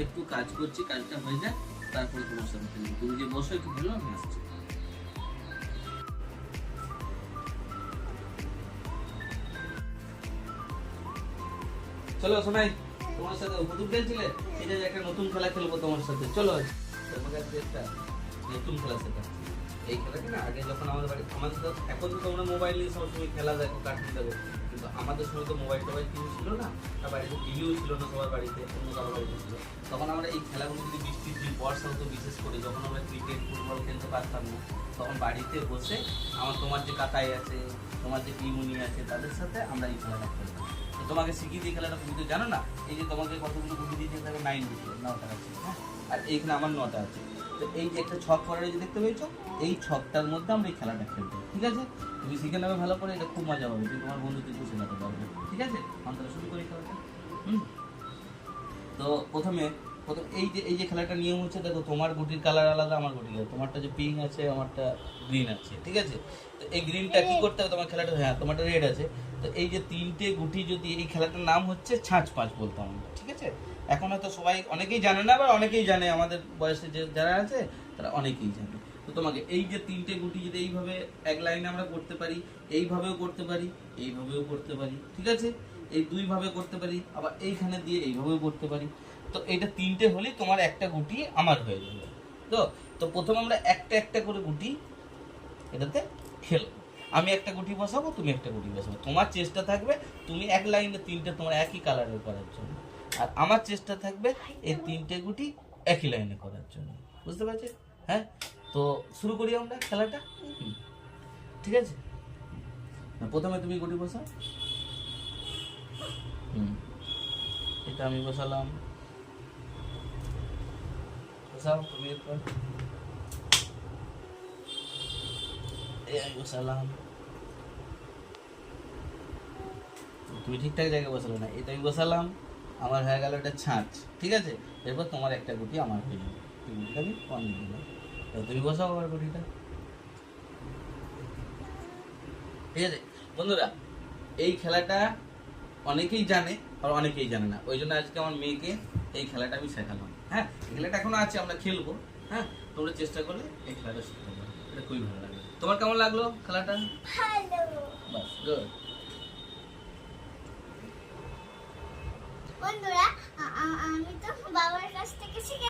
একটু কাজ করছি, কাজটা হয়ে যায় তারপরে তোমার সাথে খেলবো। তুমি যে বসো একটু খেলো, আমি আসছি। চলো সোনাই, তোমার সাথে হুতুম খেলছিলে, এটা যে একটা নতুন খেলা খেলবো তোমার সাথে, চলো। তোমাকে আজকে একটা নতুন খেলা শেখাচ্ছি। এই খেলাটা না আগে যখন আমাদের বাড়ি, আমাদের তো এখন তো তোমরা মোবাইল নিয়ে সবসময় খেলা দেখো, কার্টুন দেখো, কিন্তু আমাদের সময় তো মোবাইল টোবাইল কিছু ছিল না, আর বাড়িতে টিভিও ছিল না, সবার বাড়িতে অন্য কারো বাড়িতে ছিল। তখন আমরা এই খেলাগুলো যদি বৃষ্টির দিন, বর্ষা হতো বিশেষ করে, যখন আমরা ক্রিকেট ফুটবল খেলতে পারতাম না, তখন বাড়িতে বসে তোমার যে কাকাই আছে, তোমার যে পিমুনি আছে, তাদের সাথে আমরা এই খেলাটা খেলতাম। তো তোমাকে শিখিয়ে দিয়ে খেলাটা, তুমি তো জানো না, এই যে তোমাকে কতগুলো বুদ্ধি দিয়েছে, তাকে 9 দিচ্ছে, 9টা আছে, হ্যাঁ, আর এইখানে আমার 9টা আছে। তো এই যে একটা ছক করার যে দেখতে পেয়েছো, এই ছকটার মধ্যে আমরা এই খেলাটা খেলবো, ঠিক আছে? তুমি শিখে নেবে ভালো করে, এটা খুব মজা হবে, তুমি তোমার বন্ধুদেরকে শেখাতে পারবে, ঠিক আছে? আমরা শুরু করি খেলাটা। তো প্রথমে এই যে খেলাটা নিয়ম হচ্ছে, দেখো তোমার গুটির কালার আলাদা, আমার গুটির কালার, তোমারটা যে পিঙ্ক আছে, আমারটা গ্রিন আছে, ঠিক আছে? তো এই গ্রিনটা কি করতে হবে, তোমার খেলাটা, হ্যাঁ তোমারটা রেড আছে। তো এই যে 3টে গুটি, যদি এই খেলাটার নাম হচ্ছে ছাঁচ পাঁচ বলতাম আমরা, ঠিক আছে? এখন হয়তো সবাই অনেকেই জানে না, বা অনেকেই জানে, আমাদের বয়সে যে যারা আছে তারা অনেকেই জানে। তো তোমাকে এই যে 3টে গুটি যদি এইভাবে এক লাইনে আমরা করতে পারি, এইভাবেও করতে পারি, এইভাবেও করতে পারি, ঠিক আছে? এই 2 ভাবে করতে পারি, আবার এইখানে দিয়ে এইভাবেও করতে পারি। তো এটা 3টে হলেই তোমার একটা গুটি আমার হয়ে যাবে। তো তো প্রথম আমরা একটা একটা করে গুটি এটাতে খেলবো। আমি একটা গুটি বসাবো, তুমি একটা গুটি বসাবো। তোমার চেষ্টা থাকবে তুমি এক লাইনে 3টে তোমার একই কালারের করার জন্য, আর আমার চেষ্টা থাকবে এই 3টে গুটি একই লাইনে করার জন্য। বুঝতে পারছি? হ্যাঁ, তো শুরু করি আমরা খেলাটা। ঠিক আছে, প্রথমে তুমি গুটি বসাও। এটা আমি বসালাম, বসাও তুমি এরপর। এই আমি বসালাম, তুমি ঠিকঠাক জায়গায় বসালে না, এটা আমি বসালাম, আমার হয়ে গেল এটা ছাঁচ, ঠিক আছে? এরপর তোমার একটা গুটি আমার হয়ে যাবে, গুটিটা আমি কম দিলাম, তুমি বসাও আবার গুটিটা, ঠিক আছে? বন্ধুরা, এই খেলাটা অনেকেই জানে আর অনেকেই জানে না, ওই জন্য আজকে আমার মেয়েকে এই খেলাটা আমি শেখালাম। হ্যাঁ, এই খেলাটা এখনো আছে, আমরা খেলবো। হ্যাঁ, তোমরা চেষ্টা করলে এই খেলাটা শিখতে পারো, এটা খুবই ভালো লাগবে। তোমার কেমন লাগলো খেলাটা? ভালো। বাস, গুড। বন্ধুরা, আমি তো বাবার কাছ থেকে শিখে